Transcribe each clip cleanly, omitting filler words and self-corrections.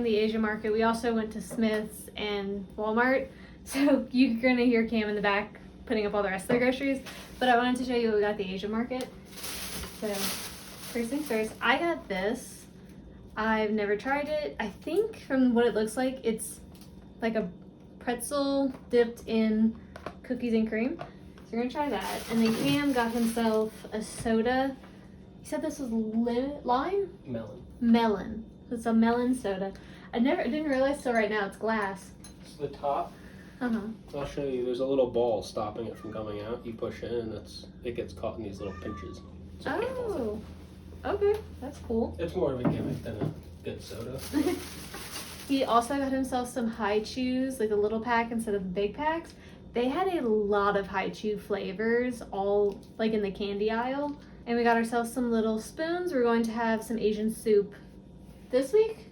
the Asia market, we also went to Smith's and Walmart. So you're gonna hear Cam in the back putting up all the rest of the groceries. But I wanted to show you what we got at the Asia market. So first things first, I got this. I've never tried it. I think from what it looks like, it's like a pretzel dipped in cookies and cream. So we're gonna try that. And then Cam got himself a soda. He said this was lime? Melon. It's a melon soda. I didn't realize till right now it's glass. It's the top. Uh-huh. I'll show you. There's a little ball stopping it from coming out. You push it and it gets caught in these little pinches. So Oh. Okay, that's cool. it's more of a gimmick than a good soda. He also got himself some high chews, like a little pack instead of big packs. They had a lot of high chew flavors, all like in the candy aisle. And we got ourselves some little spoons. We're going to have some Asian soup this week.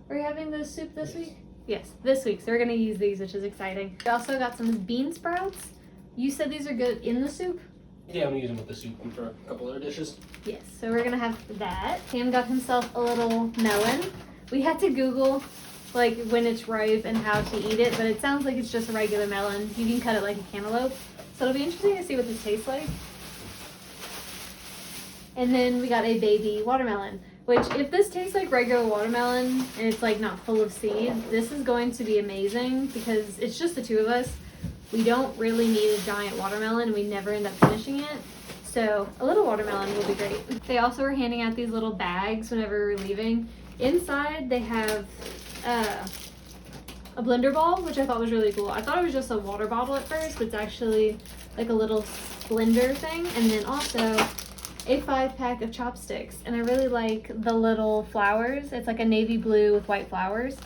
Are you having the soup this week? Yes, this week. So we're gonna use these, which is exciting. We also got some bean sprouts. You said these are good in the soup? Yeah, I'm gonna use them with the soup and for a couple other dishes. Yes, so we're gonna have that. Cam got himself a little melon. We had to Google like when it's ripe and how to eat it, but it sounds like it's just a regular melon. You can cut it like a cantaloupe. So it'll be interesting to see what this tastes like. And then we got a baby watermelon, which if this tastes like regular watermelon and it's like not full of seeds, this is going to be amazing because it's just the two of us. We don't really need a giant watermelon and we never end up finishing it. So a little watermelon will be great. They also were handing out these little bags whenever we were leaving. Inside they have a blender ball, which I thought was really cool. I thought it was just a water bottle at first, but it's actually like a little blender thing. And then also a 5-pack of chopsticks. And I really like the little flowers. It's like a navy blue with white flowers.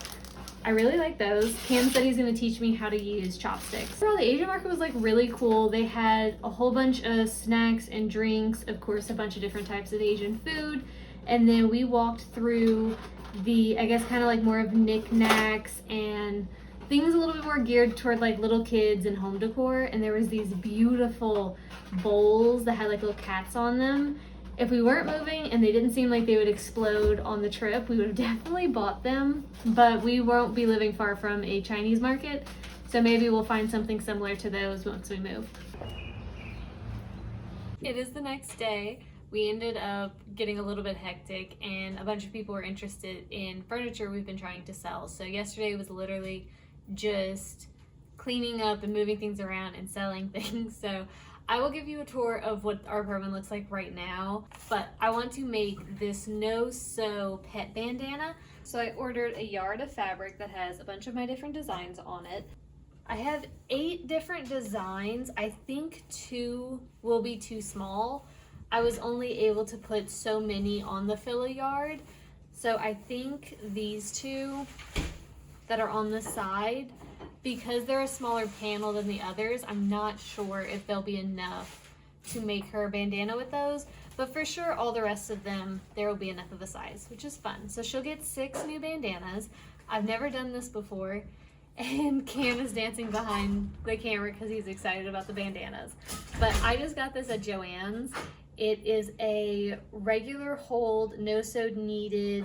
I really like those. Cam said he's gonna teach me how to use chopsticks. Overall, the Asian market was like really cool. They had a whole bunch of snacks and drinks, of course, a bunch of different types of Asian food. And then we walked through the, I guess, kind of like more of knickknacks and things a little bit more geared toward like little kids and home decor. And there was these beautiful bowls that had like little cats on them. If we weren't moving and they didn't seem like they would explode on the trip, we would have definitely bought them. But we won't be living far from a Chinese market, so maybe we'll find something similar to those once we move. It is the next day. We ended up getting a little bit hectic and a bunch of people were interested in furniture we've been trying to sell. So yesterday was literally just cleaning up and moving things around and selling things. So I will give you a tour of what our apartment looks like right now, but I want to make this no-sew pet bandana. So I ordered a yard of fabric that has a bunch of my different designs on it. I have 8 different designs. I think 2 will be too small. I was only able to put so many on the filler yard. So I think these 2 that are on the side, because they're a smaller panel than the others, I'm not sure if they'll be enough to make her a bandana with those, but for sure all the rest of them, there will be enough of a size, which is fun. So she'll get 6 new bandanas. I've never done this before, and Cam is dancing behind the camera because he's excited about the bandanas. But I just got this at Joann's. It is a regular hold, no sew needed,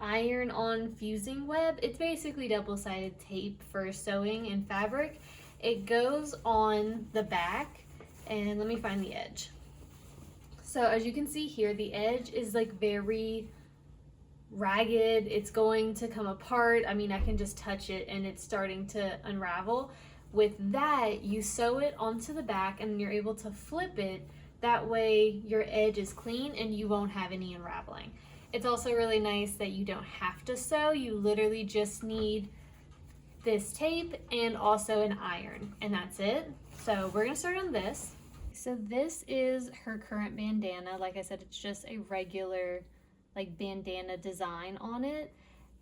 iron-on fusing web. It's basically double-sided tape for sewing in fabric. It goes on the back, and let me find the edge. So as you can see here, the edge is like very ragged. It's going to come apart. I mean, I can just touch it and it's starting to unravel. With that, you sew it onto the back and you're able to flip it. That way your edge is clean and you won't have any unraveling. It's also really nice that you don't have to sew. You literally just need this tape and also an iron, and that's it. So we're gonna start on this. So this is her current bandana. Like I said, it's just a regular like bandana design on it.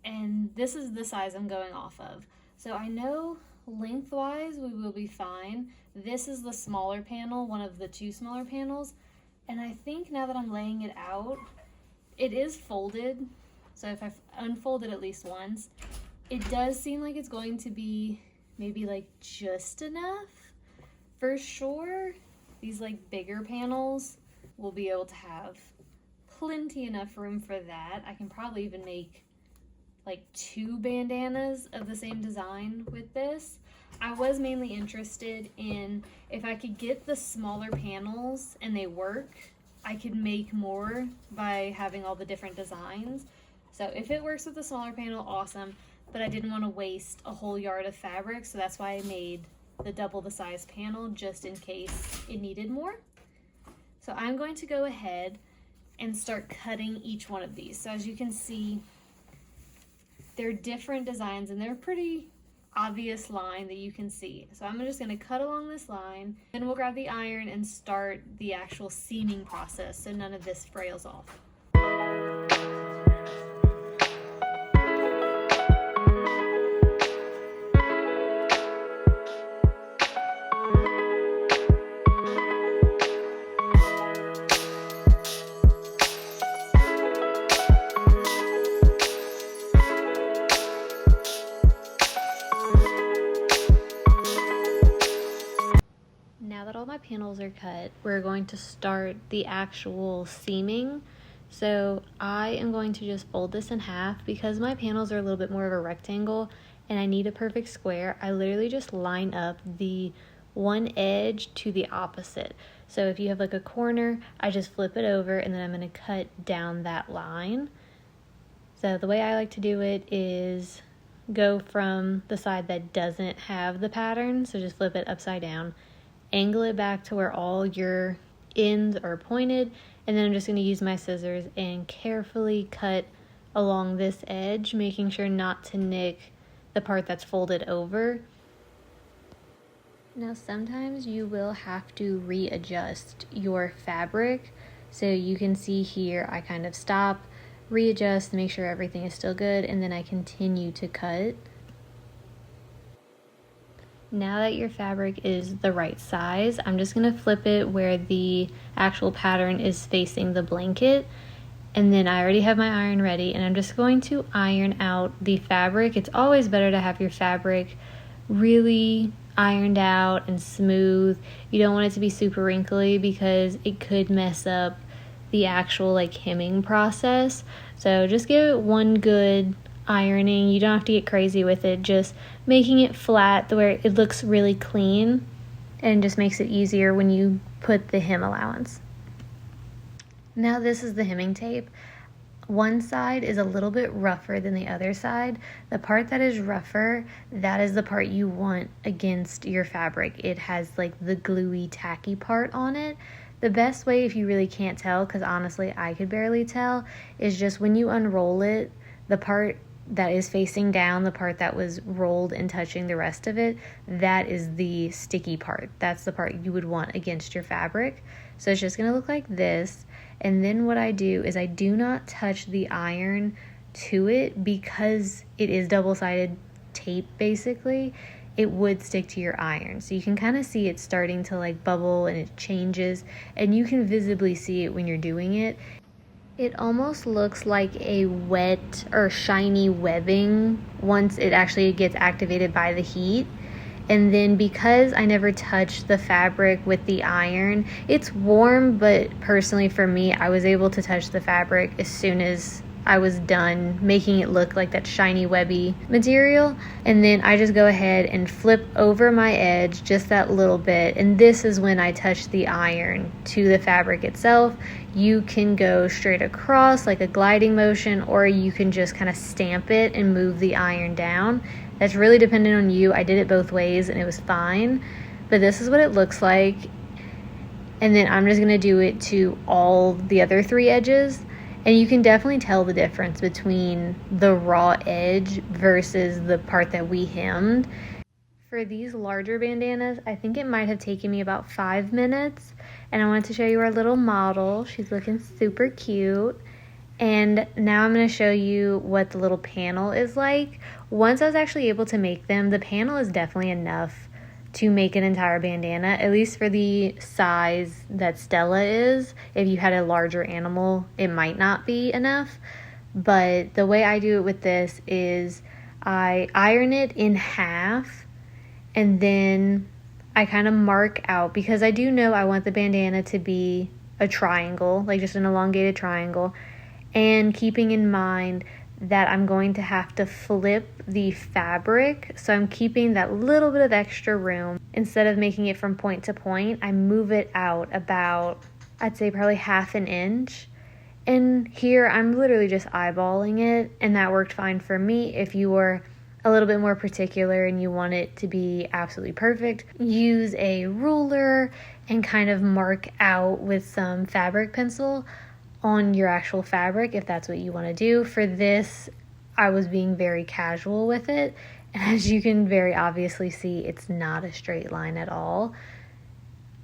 And this is the size I'm going off of. So I know lengthwise we will be fine. This is the smaller panel, one of the 2 smaller panels. And I think now that I'm laying it out, it is folded, so if I unfold it at least once, it does seem like it's going to be maybe like just enough. For sure, these like bigger panels will be able to have plenty enough room for that. I can probably even make like 2 bandanas of the same design with this. I was mainly interested in if I could get the smaller panels and they work, I could make more by having all the different designs. So if it works with the smaller panel, awesome, but I didn't want to waste a whole yard of fabric, so that's why I made the double the size panel just in case it needed more. So I'm going to go ahead and start cutting each one of these. So as you can see, they're different designs and they're pretty obvious line that you can see. So I'm just going to cut along this line, then we'll grab the iron and start the actual seaming process so none of this frails off. Now that all my panels are cut, we're going to start the actual seaming. So I am going to just fold this in half because my panels are a little bit more of a rectangle and I need a perfect square. I literally just line up the one edge to the opposite. So if you have like a corner, I just flip it over and then I'm going to cut down that line. So the way I like to do it is go from the side that doesn't have the pattern, so just flip it upside down, angle it back to where all your ends are pointed, and then I'm just going to use my scissors and carefully cut along this edge, making sure not to nick the part that's folded over. Now sometimes you will have to readjust your fabric, so you can see here I kind of stop, readjust, make sure everything is still good, and then I continue to cut. Now that your fabric is the right size, I'm just going to flip it where the actual pattern is facing the blanket, and then I already have my iron ready and I'm just going to iron out the fabric. It's always better to have your fabric really ironed out and smooth. You don't want it to be super wrinkly because it could mess up the actual like hemming process. So just give it one good ironing. You don't have to get crazy with it, just making it flat to where it looks really clean and just makes it easier when you put the hem allowance. Now this is the hemming tape. One side is a little bit rougher than the other side. The part that is rougher, that is the part you want against your fabric. It has like the gluey, tacky part on it. The best way, if you really can't tell, because honestly I could barely tell, is just when you unroll it, the part that is facing down, the part that was rolled and touching the rest of it, that is the sticky part. That's the part you would want against your fabric. So it's just going to look like this. And then what I do is I do not touch the iron to it because it is double-sided tape basically. It would stick to your iron. So you can kind of see it starting to like bubble and it changes, and you can visibly see it when you're doing it. It almost looks like a wet or shiny webbing once it actually gets activated by the heat. And then because I never touched the fabric with the iron, it's warm, but personally for me, I was able to touch the fabric as soon as I was done making it look like that shiny webby material. And then I just go ahead and flip over my edge just that little bit, and this is when I touch the iron to the fabric itself. You can go straight across like a gliding motion, or you can just kind of stamp it and move the iron down. That's really dependent on you. I did it both ways and it was fine, but this is what it looks like. And then I'm just gonna do it to all the other 3 edges. And you can definitely tell the difference between the raw edge versus the part that we hemmed. For these larger bandanas, I think it might have taken me about 5 minutes. And I wanted to show you our little model. She's looking super cute. And now I'm going to show you what the little panel is like. Once I was actually able to make them, the panel is definitely enough to make an entire bandana, at least for the size that Stella is. If you had a larger animal, it might not be enough. But the way I do it with this is I iron it in half, and then I kind of mark out, because I do know I want the bandana to be a triangle, like just an elongated triangle, and keeping in mind that I'm going to have to flip the fabric. So I'm keeping that little bit of extra room. Instead of making it from point to point, I move it out about, I'd say probably half an inch. And here I'm literally just eyeballing it, and that worked fine for me. If you were a little bit more particular and you want it to be absolutely perfect, use a ruler and kind of mark out with some fabric pencil on your actual fabric if that's what you want to do. For this, I was being very casual with it, and as you can very obviously see, it's not a straight line at all.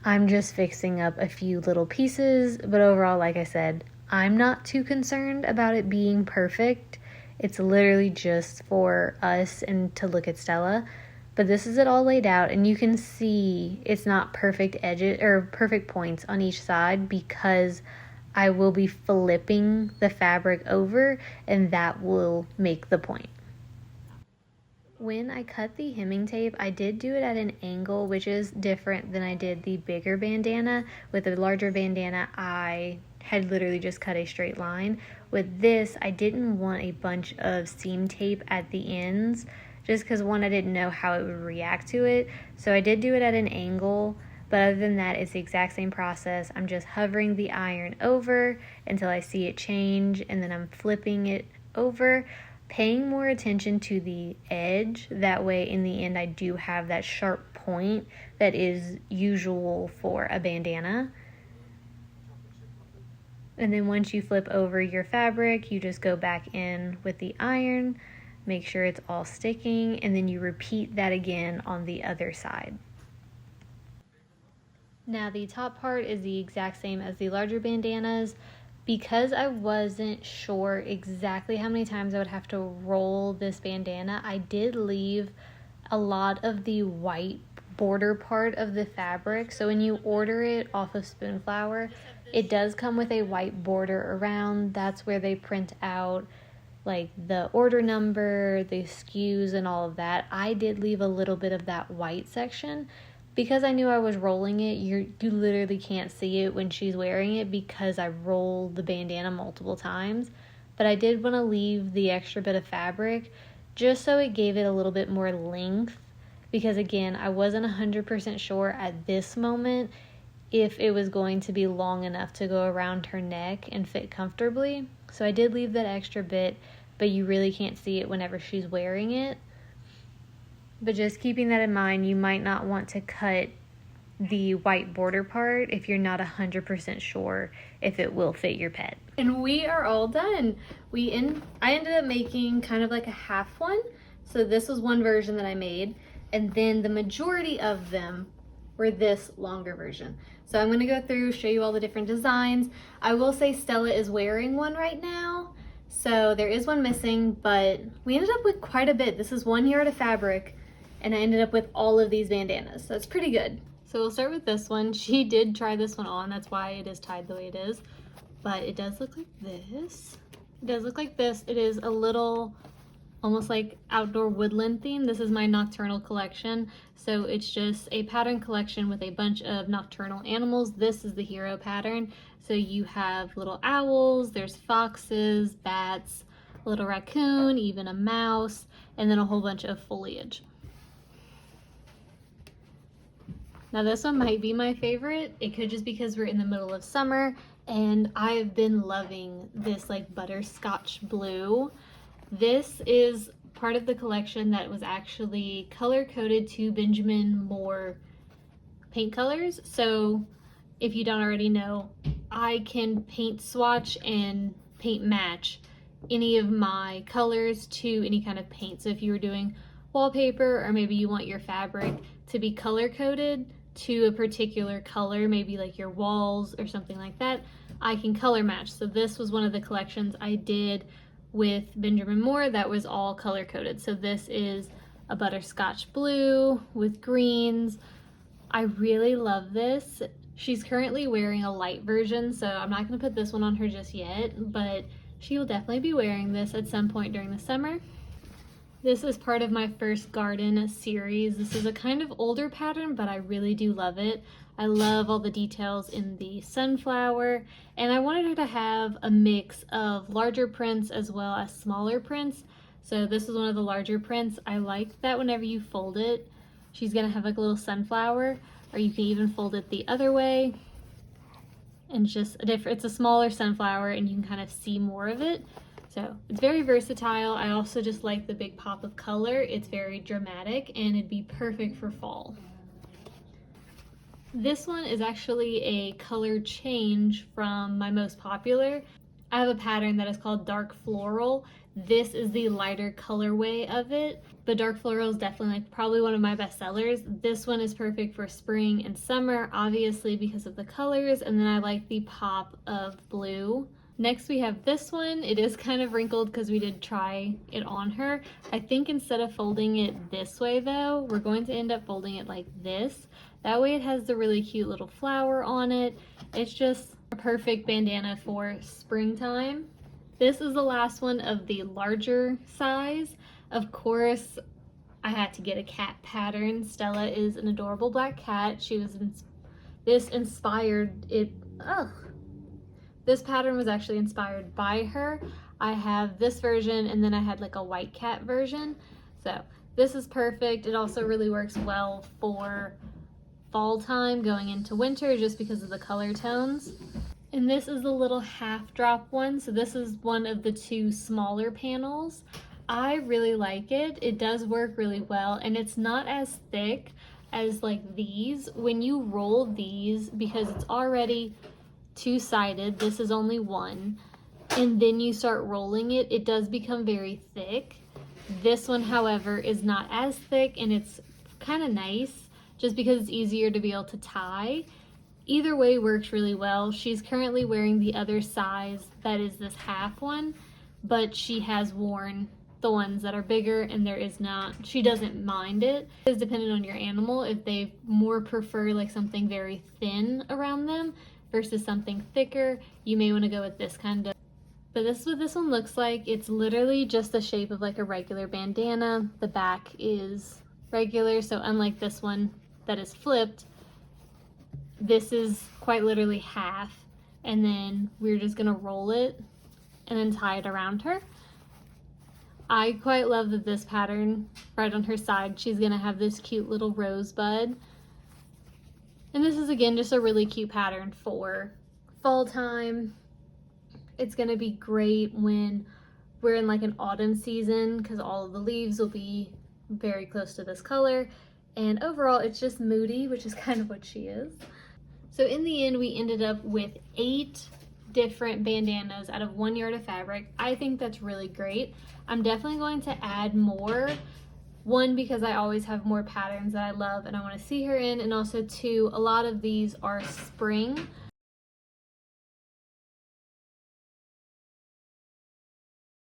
I'm just fixing up a few little pieces, but overall, like I said, I'm not too concerned about it being perfect. It's literally just for us and to look at Stella. But this is it all laid out, and you can see it's not perfect edges or perfect points on each side because I will be flipping the fabric over, and that will make the point. When I cut the hemming tape, I did do it at an angle, which is different than I did the bigger bandana. With the larger bandana, I had literally just cut a straight line. With this, I didn't want a bunch of seam tape at the ends, just because one, I didn't know how it would react to it. So I did do it at an angle, but other than that, it's the exact same process. I'm just hovering the iron over until I see it change, and then I'm flipping it over, paying more attention to the edge. That way, in the end, I do have that sharp point that is usual for a bandana. And then once you flip over your fabric, you just go back in with the iron, make sure it's all sticking, and then you repeat that again on the other side. Now the top part is the exact same as the larger bandanas. Because I wasn't sure exactly how many times I would have to roll this bandana, I did leave a lot of the white border part of the fabric. So when you order it off of Spoonflower, it does come with a white border around. That's where they print out like the order number, the SKUs, and all of that. I did leave a little bit of that white section because I knew I was rolling it. You literally can't see it when she's wearing it because I rolled the bandana multiple times. But I did want to leave the extra bit of fabric just so it gave it a little bit more length, because again, I wasn't 100% sure at this moment if it was going to be long enough to go around her neck and fit comfortably. So I did leave that extra bit, but you really can't see it whenever she's wearing it. But just keeping that in mind, you might not want to cut the white border part if you're not 100% sure if it will fit your pet. And we are all done. I ended up making kind of like a half one. So this was one version that I made, and then the majority of them were this longer version. So I'm gonna go through, show you all the different designs. I will say Stella is wearing one right now, so there is one missing, but we ended up with quite a bit. This is 1 yard of fabric, and I ended up with all of these bandanas, so it's pretty good. So we'll start with this one. She did try this one on, that's why it is tied the way it is, but it does look like this. It does look like this. It is a little almost like outdoor woodland theme. This is my nocturnal collection, so it's just a pattern collection with a bunch of nocturnal animals. This is the hero pattern, so you have little owls, there's foxes, bats, a little raccoon, even a mouse, and then a whole bunch of foliage. Now this one might be my favorite. It could just because we're in the middle of summer, and I've been loving this like butterscotch blue. This is part of the collection that was actually color coded to Benjamin Moore paint colors. So if you don't already know, I can paint swatch and paint match any of my colors to any kind of paint. So if you were doing wallpaper, or maybe you want your fabric to be color coded to a particular color, maybe like your walls or something like that, I can color match. So this was one of the collections I did with Benjamin Moore that was all color coded. So this is a butterscotch blue with greens. I really love this. She's currently wearing a light version, so I'm not going to put this one on her just yet, but she will definitely be wearing this at some point during the summer. This is part of my first garden series. This is a kind of older pattern, but I really do love it. I love all the details in the sunflower, and I wanted her to have a mix of larger prints as well as smaller prints. So this is one of the larger prints. I like that whenever you fold it, she's gonna have like a little sunflower, or you can even fold it the other way. And it's just it's a smaller sunflower and you can kind of see more of it. So it's very versatile. I also just like the big pop of color. It's very dramatic and it'd be perfect for fall. This one is actually a color change from my most popular. I have a pattern that is called Dark Floral. This is the lighter colorway of it, but Dark Floral is definitely like probably one of my best sellers. This one is perfect for spring and summer, obviously because of the colors, and then I like the pop of blue. Next we have this one. It is kind of wrinkled because we did try it on her. I think instead of folding it this way though, we're going to end up folding it like this. That way it has the really cute little flower on it. It's just a perfect bandana for springtime. This is the last one of the larger size. Of course, I had to get a cat pattern. Stella is an adorable black cat. This pattern was actually inspired by her. I have this version and then I had like a white cat version. So this is perfect. It also really works well for fall time going into winter just because of the color tones. And this is the little half drop one. So this is one of the two smaller panels. I really like it. It does work really well and it's not as thick as like these. When you roll these, because it's already two-sided, this is only one, and then you start rolling it, it does become very thick. This one, however, is not as thick and it's kind of nice just because it's easier to be able to tie. Either way works really well. She's currently wearing the other size that is this half one, but she has worn the ones that are bigger and she doesn't mind it. It's dependent on your animal if they more prefer like something very thin around them versus something thicker. You may want to go with this kind of. But this is what this one looks like. It's literally just the shape of like a regular bandana. The back is regular, so unlike this one that is flipped, this is quite literally half, and then we're just gonna roll it and then tie it around her. I quite love that this pattern right on her side, she's gonna have this cute little rosebud. And this is again just a really cute pattern for fall time. It's gonna be great when we're in like an autumn season because all of the leaves will be very close to this color. And overall it's just moody, which is kind of what she is. So in the end we ended up with 8 different bandanas out of 1 yard of fabric. I think that's really great. I'm definitely going to add more. 1, because I always have more patterns that I love and I want to see her in, and also 2, a lot of these are spring